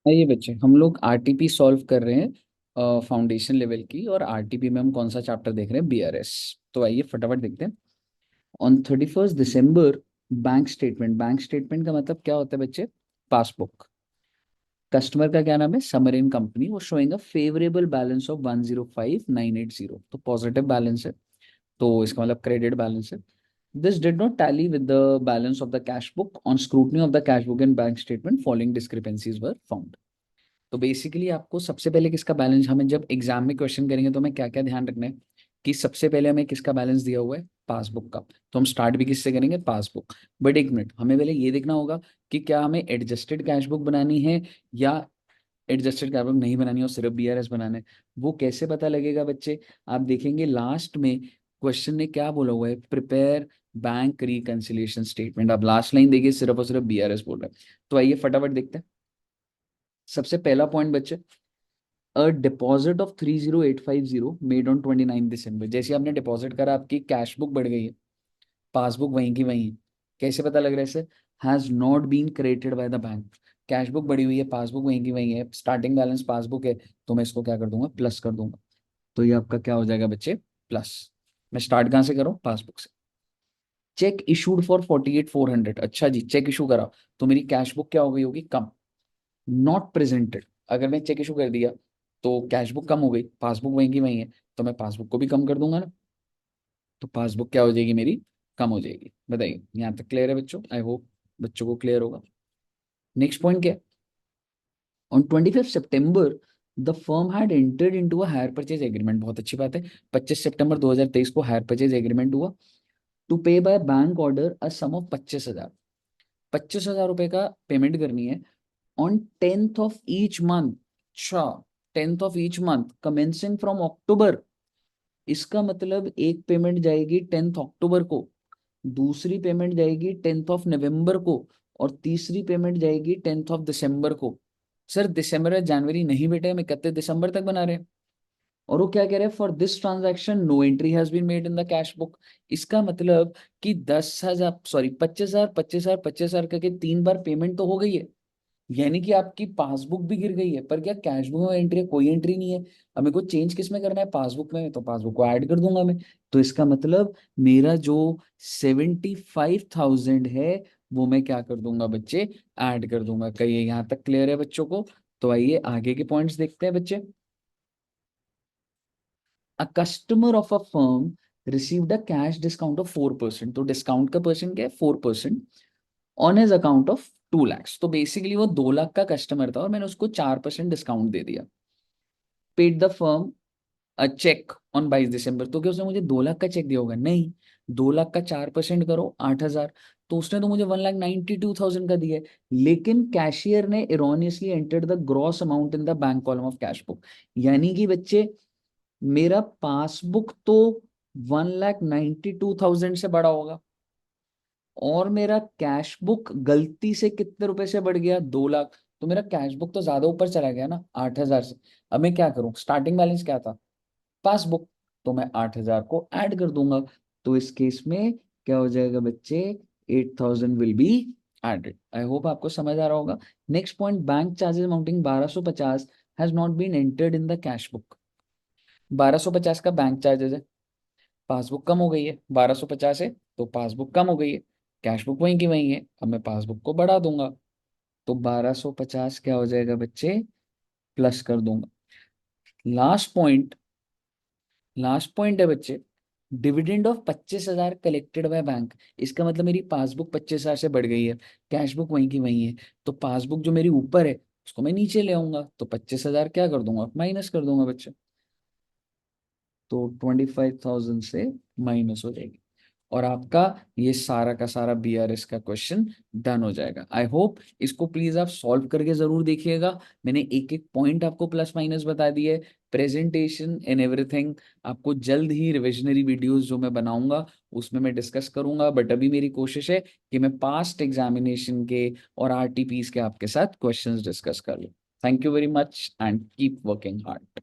ये बच्चे हम लोग आरटीपी सॉल्व कर रहे हैं फाउंडेशन लेवल की, और आरटीपी में हम कौन सा चैप्टर देख रहे हैं? बीआरएस। तो आइए फटाफट देखते हैं। ऑन 31 दिसंबर, बैंक स्टेटमेंट का मतलब क्या होता है बच्चे? पासबुक। कस्टमर का क्या नाम है? समरीन कंपनी। वो showing a favourable balance of 105,980, तो पॉजिटिव बैलेंस है, तो इसका मतलब क्रेडिट बैलेंस है। This did not tally with the balance of the cash book on scrutiny of the cash book and bank statement, following discrepancies were found. तो basically आपको सबसे पहले किसका बैलेंस, हमें जब एग्जाम में क्वेश्चन करेंगे तो हमें क्या क्या ध्यान रखना है कि सबसे पहले हमें किसका बैलेंस दिया हुआ है? पासबुक का। तो हम स्टार्ट भी किससे करेंगे? पासबुक। बट एक मिनट, हमें पहले ये देखना होगा कि क्या हमें एडजस्टेड कैश बुक बनानी है या एडजस्टेड कैश बुक नहीं बनानी है और सिर्फ बीआरएस बनाना है। वो कैसे पता लगेगा बच्चे? आप देखेंगे लास्ट में क्वेश्चन ने क्या बोला हुआ है, प्रिपेयर बैंक रिकंसिलिएशन स्टेटमेंट। आप लास्ट लाइन देखिए, सिर्फ और सिर्फ बीआरएस बोल रहा है। तो आइए फटाफट देखते हैं। सबसे पहला पॉइंट बच्चे, a deposit of 30850 made on 29 दिसंबर। जैसे आपने डिपॉजिट करा, आपकी कैश बुक बढ़ गई है, पासबुक वहीं की वहीं है। कैसे पता लग रहा है इसे? Has not been created by the bank. Cash book बढ़ी हुई है, पासबुक वहीं की वहीं है, स्टार्टिंग बैलेंस पासबुक है, तो मैं इसको क्या कर दूंगा? प्लस कर दूंगा। तो ये आपका क्या हो जाएगा बच्चे? प्लस। मैं स्टार्ट कहाँ से करूँ? पासबुक से। Check issued for 48,400। अच्छा जी, चेक इशू करा, तो मेरी कैश बुक क्या हो गई होगी? कम। नॉट प्रेजेंटेड, अगर मैं चेक इशू कर दिया तो कैश बुक कम हो गई, पासबुक वहीं की वहीं है, तो मैं पासबुक को भी कम कर दूंगा ना। तो पासबुक क्या हो जाएगी मेरी? कम हो जाएगी। बताइए, यहाँ तक क्लियर है बच्चों? आई होप बच्चों को क्लियर होगा। नेक्स्ट पॉइंट क्या है? On 25 September the firm had entered into a hire purchase agreement. बहुत अच्छी बात है। 25 सितंबर 2023 को हायर परचेज एग्रीमेंट हुआ to pay by bank order a sum of 25,000। 25,000 रुपए का पेमेंट करनी है on 10th of each month. अच्छा, 10th of each month commencing from October. इसका मतलब एक पेमेंट जाएगी 10th अक्टूबर को, दूसरी पेमेंट जाएगी 10th ऑफ नवंबर को, और तीसरी पेमेंट जाएगी 10th ऑफ दिसंबर को। सर दिसंबर या जनवरी नहीं बेटे, हम 31 दिसंबर तक बना रहे हैं। और वो क्या कह रहे हैं? For this transaction no entry has been made in the cash book. इसका मतलब कि 10,000, सॉरी 25,000, 25,000, 25,000 करके 3 बार पेमेंट तो हो गई है, यानी कि आपकी पासबुक भी गिर गई है, पर क्या कैश बुक में एंट्री है? कोई एंट्री नहीं है। अब मेरे को चेंज किस में करना है? पासबुक में, तो पासबुक को ऐड कर दूंगा मैं। तो इसका मतलब मेरा जो 75,000 है वो मैं क्या कर दूंगा बच्चे? ऐड कर दूंगा। कहिए यहाँ तक क्लियर है बच्चों को? तो आइए आगे के पॉइंट्स देखते हैं बच्चे। A customer of a firm received a cash discount of 4%। तो डिस्काउंट का परसेंट क्या है? 4% on his account of 2 lakhs। तो बेसिकली वो 2 लाख का कस्टमर था और मैंने उसको 4% डिस्काउंट दे दिया। Paid the firm a cheque on 22 December. तो क्या उसने मुझे 2 लाख का चेक दिया होगा? नहीं। 2 लाख का 4% करो 8,000, तो उसने तो मुझे 1,92,000 का दिया है। लेकिन कैशियर ने erroneously entered the gross amount in the bank column of cash book. यानी कि बच्चे मेरा पासबुक तो 1,92,000 से बड़ा होगा, और मेरा कैश बुक गलती से कितने रुपए से बढ़ गया? 2 लाख। तो मेरा कैश बुक तो ज्यादा ऊपर चला गया ना, 8,000 से। अब मैं क्या करूं? स्टार्टिंग बैलेंस क्या था? पासबुक। तो मैं 8,000 को ऐड कर दूंगा। तो इस केस में क्या हो जाएगा बच्चे? 8,000 will be added. I hope आपको समझ आ रहा होगा। Next point, bank charges amounting 1,250 has not been entered in the cash book. 1,250 का बैंक चार्जेस है, पासबुक कम हो गई है, 1,250 है तो पासबुक कम हो गई है, कैश बुक वहीं की वहीं है, अब मैं पासबुक को बढ़ा दूंगा। तो 1,250 क्या हो जाएगा बच्चे? प्लस कर दूंगा। लास्ट पॉइंट, लास्ट पॉइंट है बच्चे, dividend of 25,000 collected by bank. इसका मतलब मेरी पासबुक 25,000 से बढ़ गई है, कैश बुक वहीं की वहीं है, तो पासबुक जो मेरी ऊपर है उसको मैं नीचे ले आऊंगा, तो 25,000 क्या कर दूंगा? माइनस कर दूंगा बच्चे। तो 25,000 से माइनस हो जाएगी, और आपका ये सारा का सारा बीआरएस का क्वेश्चन डन हो जाएगा। आई होप इसको प्लीज आप सॉल्व करके जरूर देखिएगा। मैंने एक एक पॉइंट आपको प्लस माइनस बता दिए, प्रेजेंटेशन एंड एवरीथिंग। आपको जल्द ही रिविजनरी वीडियोस जो मैं बनाऊंगा उसमें मैं डिस्कस करूंगा, बट अभी मेरी कोशिश है कि मैं पास्ट एग्जामिनेशन के और आरटीपीस के आपके साथ क्वेश्चंस डिस्कस कर लूं। Thank you very much and keep working hard.